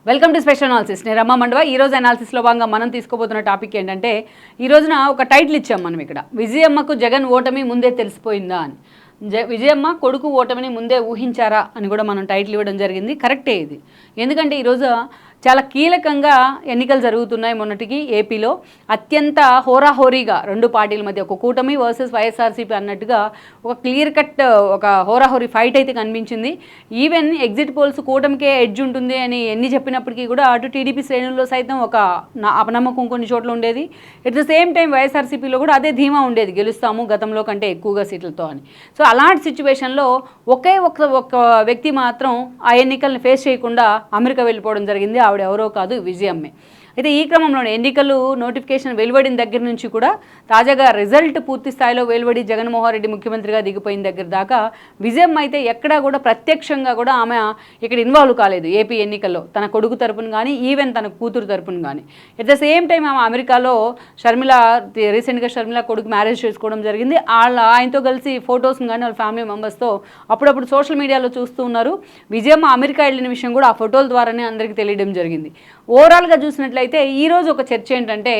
Welcome to special analysis. నేను రమ్మ మండవ. ఈ రోజు అనాలిసిస్లో భాగంగా మనం తీసుకోబోతున్న టాపిక్ ఏంటంటే, ఈ రోజున ఒక టైటిల్ ఇచ్చాం మనం ఇక్కడ, విజయమ్మకు జగన్ ఓటమి ముందే తెలిసిపోయిందా అని. విజయమ్మ కొడుకు ఓటమిని ముందే ఊహించారా అని కూడా మనం టైటిల్ ఇవ్వడం జరిగింది. కరెక్టే ఇది. ఎందుకంటే ఈరోజు చాలా కీలకంగా ఎన్నికలు జరుగుతున్నాయి. మొన్నటికి ఏపీలో అత్యంత హోరాహోరీగా రెండు పార్టీల మధ్య ఒక కూటమి వర్సెస్ వైఎస్ఆర్సీపీ అన్నట్టుగా ఒక క్లియర్ కట్ ఒక హోరాహోరీ ఫైట్ అయితే కనిపించింది. ఈవెన్ ఎగ్జిట్ పోల్స్ కూటమికే ఎడ్జ్ ఉంటుంది అని ఎన్ని చెప్పినప్పటికీ కూడా అటు టీడీపీ శ్రేణుల్లో సైతం ఒక అపనమ్మకం కొన్ని చోట్ల ఉండేది. ఎట్ ద సేమ్ టైం వైఎస్ఆర్సీపీలో కూడా అదే ధీమా ఉండేది, గెలుస్తాము గతంలో కంటే ఎక్కువగా సీట్లతో అని. సో అలాంటి సిచ్యువేషన్లో ఒకే ఒక వ్యక్తి మాత్రం ఆ ఎన్నికల్ని ఫేస్ చేయకుండా అమెరికా వెళ్ళిపోవడం జరిగింది. ఆవిడ ఎవరో కాదు, విజయమ్మే. అయితే ఈ క్రమంలోనే ఎన్నికలు నోటిఫికేషన్ వెలువడిన దగ్గర నుంచి కూడా తాజాగా రిజల్ట్ పూర్తి స్థాయిలో వెలువడి జగన్మోహన్ రెడ్డి ముఖ్యమంత్రిగా దిగిపోయిన దగ్గర దాకా విజయమ్మ అయితే ఎక్కడా కూడా ప్రత్యక్షంగా కూడా ఆమె ఇక్కడ ఇన్వాల్వ్ కాలేదు ఏపీ ఎన్నికల్లో, తన కొడుకు తరపున కానీ ఈవెన్ తన కూతురు తరపున కానీ. ఎట్ ద సేమ్ టైం ఆమె అమెరికాలో రీసెంట్గా షర్మిల కొడుకు మ్యారేజ్ చేసుకోవడం జరిగింది. ఆయనతో కలిసి ఫొటోస్ని కానీ వాళ్ళ ఫ్యామిలీ మెంబర్స్తో అప్పుడప్పుడు సోషల్ మీడియాలో చూస్తూ ఉన్నారు. విజయమ్మ అమెరికా వెళ్ళిన విషయం కూడా ఆ ఫోటోల ద్వారానే అందరికీ తెలియడం జరిగింది. ఓవరాల్గా చూసినట్లయితే ఈరోజు ఒక చర్చ ఏంటంటే,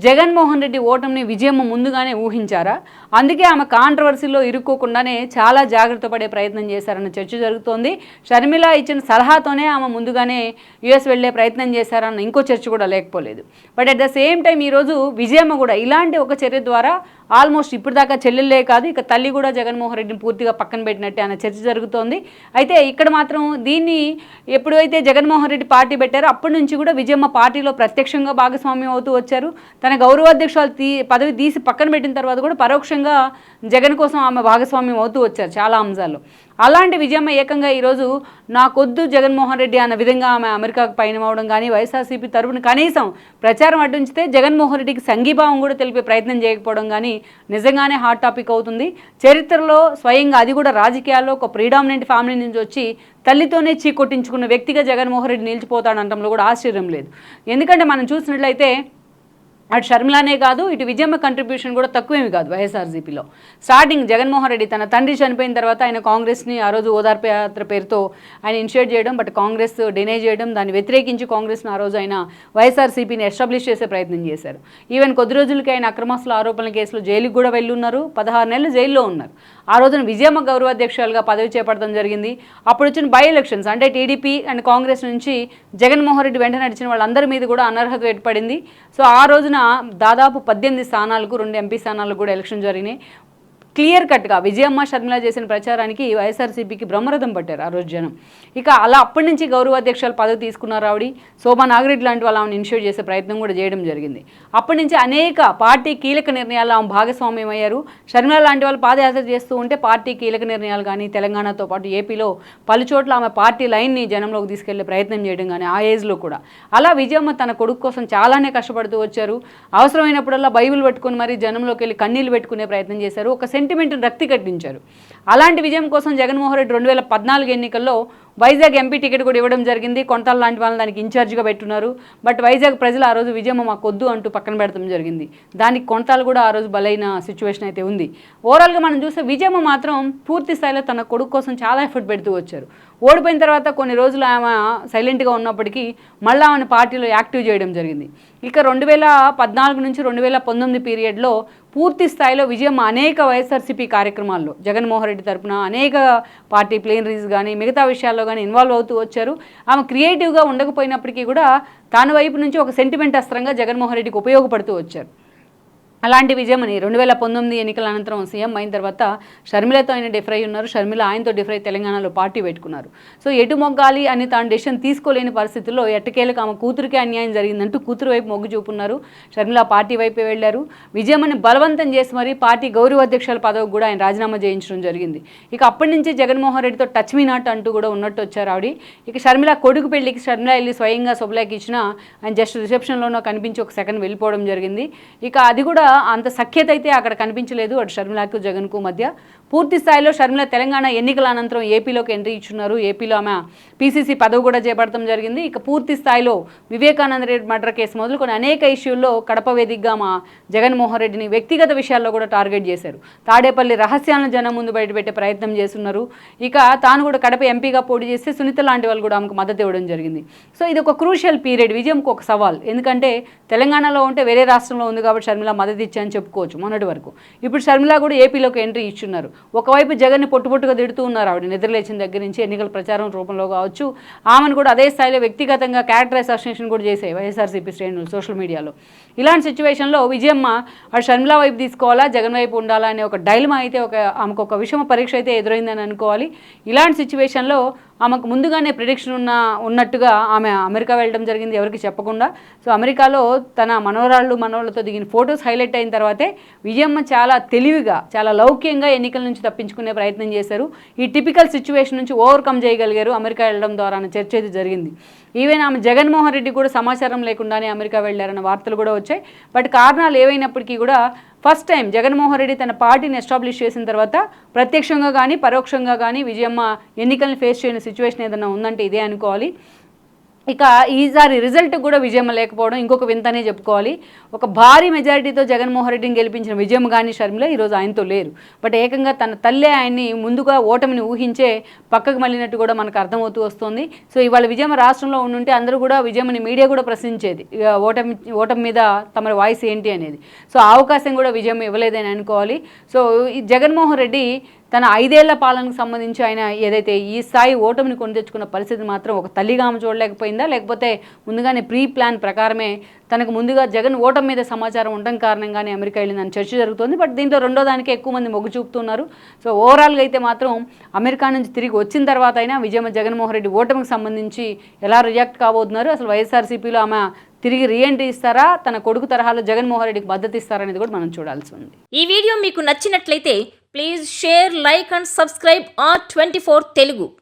జగన్మోహన్ రెడ్డి ఓటమిని విజయమ్మ ముందుగానే ఊహించారా, అందుకే ఆమె కాంట్రవర్సీలో ఇరుక్కోకుండానే చాలా జాగ్రత్త పడే ప్రయత్నం చేశారన్న చర్చ జరుగుతోంది. షర్మిల ఇచ్చిన సలహాతోనే ఆమె ముందుగానే యుఎస్ వెళ్ళే ప్రయత్నం చేశారన్న ఇంకో చర్చ కూడా లేకపోలేదు. But at the same time ఈరోజు విజయమ్మ కూడా ఇలాంటి ఒక చర్య ద్వారా ఆల్మోస్ట్ ఇప్పటిదాకా చెల్లెళ్ళే కాదు, ఇక తల్లి కూడా జగన్మోహన్ రెడ్డిని పూర్తిగా పక్కన పెట్టినట్టే అన్న చర్చ జరుగుతోంది. అయితే ఇక్కడ మాత్రం దీన్ని ఎప్పుడైతే జగన్మోహన్ రెడ్డి పార్టీ పెట్టారో అప్పటి నుంచి కూడా విజయమ్మ పార్టీలో ప్రత్యక్షంగా భాగస్వామ్యం అవుతూ వచ్చారు. తన గౌరవాధ్యక్షులు పదవి తీసి పక్కన పెట్టిన తర్వాత కూడా పరోక్షంగా జగన్ కోసం ఆమె భాగస్వామ్యం అవుతూ వచ్చారు చాలా అంశాల్లో. అలాంటి విజయమ్మ ఏకంగా ఈరోజు నాకొద్దు జగన్మోహన్ రెడ్డి అన్న విధంగా ఆమె అమెరికాకు పయనం అవడం కానీ, వైఎస్ఆర్సీపీ తరపున కనీసం ప్రచారం అడ్డుంచితే జగన్మోహన్ రెడ్డికి సంఘీభావం కూడా తెలిపే ప్రయత్నం చేయకపోవడం కానీ నిజంగానే హాట్ టాపిక్ అవుతుంది. చరిత్రలో స్వయంగా అది కూడా రాజకీయాల్లో ఒక ప్రీడామినెంట్ ఫ్యామిలీ నుంచి వచ్చి తల్లితోనే చీకొట్టించుకున్న వ్యక్తిగా జగన్మోహన్ రెడ్డి నిలిచిపోతాడంటంలో కూడా ఆశ్చర్యం లేదు. ఎందుకంటే మనం చూసినట్లయితే అటు షర్మిలానే కాదు, ఇటు విజయమ్మ కంట్రిబ్యూషన్ కూడా తక్కువేమి కాదు. వైఎస్ఆర్సీపీలో స్టార్టింగ్ జగన్మోహన్ రెడ్డి తన తండ్రి చనిపోయిన తర్వాత ఆయన కాంగ్రెస్ని ఆ రోజు ఓదార్పు యాత్ర పేరుతో ఆయన ఇనిషియేట్ చేయడం, బట్ కాంగ్రెస్ డినై చేయడం, దాన్ని వ్యతిరేకించి కాంగ్రెస్ని ఆ రోజు ఆయన వైఎస్ఆర్సీపీని ఎస్టాబ్లిష్ చేసే ప్రయత్నం చేశారు. ఈవెన్ కొద్ది రోజులకి ఆయన అక్రమాస్తుల ఆరోపణల కేసులో జైలుకి కూడా వెళ్ళున్నారు, 16 నెలలు జైల్లో ఉన్నారు. ఆ రోజున విజయమ్మ గౌరవాధ్యక్షులుగా పదవి చేపట్టడం జరిగింది. అప్పుడు వచ్చిన బై ఎలక్షన్స్ అంటే టీడీపీ అండ్ కాంగ్రెస్ నుంచి జగన్మోహన్ రెడ్డి వెంట నడిచిన వాళ్ళందరి మీద కూడా అనర్హత ఏర్పడింది. సో ఆ రోజున దాదాపు 18 స్థానాలకు 2 ఎంపీ స్థానాలకు కూడా ఎలక్షన్ జరిగినాయి. క్లియర్ కట్గా విజయమ్మ షర్మిల చేసిన ప్రచారానికి వైఎస్ఆర్సీపీకి బ్రహ్మరథం పట్టారు ఆ రోజు జనం. ఇక అలా అప్పటి నుంచి గౌరవాధ్యక్షులు పదవి తీసుకున్నారు ఆవిడ. శోభా నాగిరెడ్డి లాంటి వాళ్ళు ఆమెను ఇనిషియేట్ చేసే ప్రయత్నం కూడా చేయడం జరిగింది. అప్పటి నుంచి అనేక పార్టీ కీలక నిర్ణయాలు ఆమె భాగస్వామ్యం అయ్యారు. షర్మిల లాంటి వాళ్ళు పాదయాత్ర చేస్తూ ఉంటే పార్టీ కీలక నిర్ణయాలు కానీ తెలంగాణతో పాటు ఏపీలో పలుచోట్ల ఆమె పార్టీ లైన్ని జనంలోకి తీసుకెళ్లే ప్రయత్నం చేయడం కానీ ఆ ఏజ్లో కూడా. అలా విజయమ్మ తన కొడుకు కోసం చాలానే కష్టపడుతూ వచ్చారు. అవసరమైనప్పుడల్లా బైబిల్ పెట్టుకుని మరి జనంలోకి వెళ్ళి కన్నీళ్లు పెట్టుకునే ప్రయత్నం చేశారు. ఒక సెంటిమెంట్ని రక్తి కట్టించారు. అలాంటి విజయం కోసం జగన్మోహన్ రెడ్డి 2014 ఎన్నికల్లో వైజాగ్ ఎంపీ టికెట్ కూడా ఇవ్వడం జరిగింది. కొంతాల లాంటి వాళ్ళని దానికి ఇన్ఛార్జ్గా పెట్టున్నారు. బట్ వైజాగ్ ప్రజలు ఆ రోజు విజయమ్మ మాకొద్దు అంటూ పక్కన పెడతాం జరిగింది. దానికి కొంతాలు కూడా ఆ రోజు బలైన సిచ్యువేషన్ అయితే ఉంది. ఓవరాల్గా మనం చూస్తే విజయమ్మ మాత్రం పూర్తి స్థాయిలో తన కొడుకు కోసం చాలా ఎఫర్ట్ పెడుతూ వచ్చారు. ఓడిపోయిన తర్వాత కొన్ని రోజులు ఆమె సైలెంట్గా ఉన్నప్పటికీ మళ్ళీ ఆమెను పార్టీలో యాక్టివ్ చేయడం జరిగింది. ఇక 2014 నుంచి 2019 పీరియడ్లో పూర్తి స్థాయిలో విజయమ్మ అనేక వైఎస్ఆర్సీపీ కార్యక్రమాల్లో జగన్మోహన్ రెడ్డి తరపున అనేక పార్టీ ప్లేనరీస్ కానీ మిగతా విషయాల్లో కానీ ఇన్వాల్వ్ అవుతూ వచ్చారు. ఆమె క్రియేటివ్గా ఉండకపోయినప్పటికీ కూడా తాను వైపు నుంచి ఒక సెంటిమెంట్ అస్త్రంగా జగన్మోహన్ రెడ్డికి ఉపయోగపడుతూ వచ్చారు. అలాంటి విజయమని 2019 ఎన్నికల అనంతరం సీఎం అయిన తర్వాత షర్మిలతో ఆయన డిఫరై ఉన్నారు. షర్మిల ఆయనతో డిఫరై తెలంగాణలో పార్టీ పెట్టుకున్నారు. సో ఎటు మొగ్గాలి అని తాను డెసిషన్ తీసుకోలేని పరిస్థితుల్లో ఎట్టకేలకు ఆమె కూతురికే అన్యాయం జరిగిందంటూ కూతురు వైపు మొగ్గు చూపున్నారు. షర్మిల పార్టీ వైపే వెళ్లారు. విజయమని బలవంతం చేసి మరి పార్టీ గౌరవాధ్యక్షుల పదవికి కూడా ఆయన రాజీనామా చేయించడం జరిగింది. ఇక అప్పటి నుంచి జగన్మోహన్ రెడ్డితో టచ్ మీ నాట్ అంటూ కూడా ఉన్నట్టు వచ్చారు ఆవిడ. ఇక షర్మిల కొడుకు పెళ్లికి షర్మిల వెళ్ళి స్వయంగా శుభలేఖ ఇచ్చినా ఆయన జస్ట్ రిసెప్షన్లోనో కనిపించి ఒక సెకండ్ వెళ్ళిపోవడం జరిగింది. ఇక అది కూడా అంత సఖ్యత అయితే అక్కడ కనిపించలేదు అటు షర్మిలకు జగన్కు మధ్య. పూర్తి స్థాయిలో షర్మిల తెలంగాణ ఎన్నికల అనంతరం ఏపీలోకి ఎంట్రీ ఇచ్చున్నారు. ఏపీలో ఆమె పీసీసీ పదవి కూడా చేపడటం జరిగింది. ఇక పూర్తి స్థాయిలో వివేకానంద రెడ్డి మర్డర్ కేసు మొదలుకొని అనేక ఇష్యూల్లో కడప వేదికగా మా జగన్మోహన్ రెడ్డిని వ్యక్తిగత విషయాల్లో కూడా టార్గెట్ చేశారు. తాడేపల్లి రహస్యాలను జనం ముందు బయటపెట్టే ప్రయత్నం చేస్తున్నారు. ఇక తాను కూడా కడప ఎంపీగా పోటీ చేస్తే సునీత లాంటి వాళ్ళు కూడా ఆమెకు మద్దతు ఇవ్వడం జరిగింది. సో ఇది ఒక క్రూషియల్ పీరియడ్, విజయంకు ఒక సవాల్. ఎందుకంటే తెలంగాణలో ఉంటే వేరే రాష్ట్రంలో ఉంది కాబట్టి షర్మిల మద్దతు ఇచ్చాయని చెప్పుకోవచ్చు మొన్నటి వరకు. ఇప్పుడు షర్మిల కూడా ఏపీలోకి ఎంట్రీ ఇచ్చున్నారు. ఒకవైపు జగన్ని పొట్టుగా తిడుతూ ఉన్నారు. ఆవిడ నిద్రలేచిన దగ్గర నుంచి ఎన్నికల ప్రచారం రూపంలో కావచ్చు, ఆమెను కూడా అదే స్థాయిలో వ్యక్తిగతంగా క్యారెక్టర్ అసోసియేషన్ కూడా చేసాయి వైఎస్ఆర్సీపీ శ్రేణులు సోషల్ మీడియాలో. ఇలాంటి సిచ్యువేషన్లో విజయమ్మ ఆ షర్మిల వైపు తీసుకోవాలా, జగన్ వైపు ఉండాలా అనే ఒక డైలమా అయితే ఆమెకు ఒక విషమ పరీక్ష అయితే ఎదురైందని అనుకోవాలి. ఇలాంటి సిచ్యువేషన్లో ఆమెకు ముందుగానే ప్రిడిక్షన్ ఉన్నట్టుగా ఆమె అమెరికా వెళ్ళడం జరిగింది ఎవరికి చెప్పకుండా. సో అమెరికాలో తన మనవరాళ్ళతో దిగిన ఫొటోస్ హైలైట్ అయిన తర్వాతే విజయమ్మ చాలా తెలివిగా, చాలా లౌక్యంగా ఎన్నికల నుంచి తప్పించుకునే ప్రయత్నం చేశారు. ఈ టిపికల్ సిచ్యువేషన్ నుంచి ఓవర్కమ్ చేయగలిగారు అమెరికా వెళ్ళడం ద్వారా అనే చర్చ అయితే జరిగింది. ఈవెన్ ఆమె జగన్మోహన్ రెడ్డి కూడా సమాచారం లేకుండానే అమెరికా వెళ్ళారన్న వార్తలు కూడా వచ్చాయి. బట్ కారణాలు ఏవైనప్పటికీ కూడా ఫస్ట్ టైం జగన్మోహన్ రెడ్డి తన పార్టీని ఎస్టాబ్లిష్ చేసిన తర్వాత ప్రత్యక్షంగా కానీ పరోక్షంగా కానీ విజయమ్మ ఎన్నికల్ని ఫేస్ చేయని సిచ్యువేషన్ ఏదైనా ఉందంటే ఇదే అనుకోవాలి. ఇక ఈసారి రిజల్ట్ కూడా విజయమ్మ లేకపోవడం ఇంకొక వింతనే చెప్పుకోవాలి. ఒక భారీ మెజారిటీతో జగన్మోహన్ రెడ్డిని గెలిపించిన విజయమ్మ కానీ షర్మిల ఈరోజు ఆయనతో లేరు. బట్ ఏకంగా తన తల్లే ఆయన్ని ముందుగా ఓటమిని ఊహించే పక్కకు మళ్ళినట్టు కూడా మనకు అర్థమవుతూ వస్తుంది. సో ఇవాళ విజయమ్మ రాష్ట్రంలో ఉండుంటే అందరూ కూడా విజయమ్మని మీడియా కూడా ప్రశ్నించేది, ఓటమి మీద తమ వాయిస్ ఏంటి అనేది. సో ఆ అవకాశం కూడా విజయమ్మ ఇవ్వలేదని అనుకోవాలి. సో ఈ జగన్మోహన్ రెడ్డి తన 5 ఏళ్ల పాలనకు సంబంధించి ఆయన ఏదైతే ఈ స్థాయి ఓటమిని కొని తెచ్చుకున్న పరిస్థితి మాత్రం ఒక తల్లిగా ఆమె చూడలేకపోయిందా, లేకపోతే ముందుగానే ప్రీ ప్లాన్ ప్రకారమే తనకు ముందుగా జగన్ ఓటమి మీద సమాచారం ఉండడం కారణంగానే అమెరికా వెళ్ళిందని చర్చ జరుగుతుంది. బట్ దీంట్లో రెండో దానికే ఎక్కువ మంది మొగ్గు చూపుతున్నారు. సో ఓవరాల్గా అయితే మాత్రం అమెరికా నుంచి తిరిగి వచ్చిన తర్వాత అయినా విజయమ్మ జగన్మోహన్ రెడ్డి ఓటమికి సంబంధించి ఎలా రియాక్ట్ కాబోతున్నారు, అసలు వైఎస్ఆర్సీపీలో ఆమె తిరిగి రీఎంట్రీ ఇస్తారా, తన కొడుకు తరహాలో జగన్మోహన్ రెడ్డికి మద్దతు ఇస్తారా అనేది కూడా మనం చూడాల్సి ఉంది. ఈ వీడియో మీకు నచ్చినట్లయితే please share, like and subscribe R24 Telugu.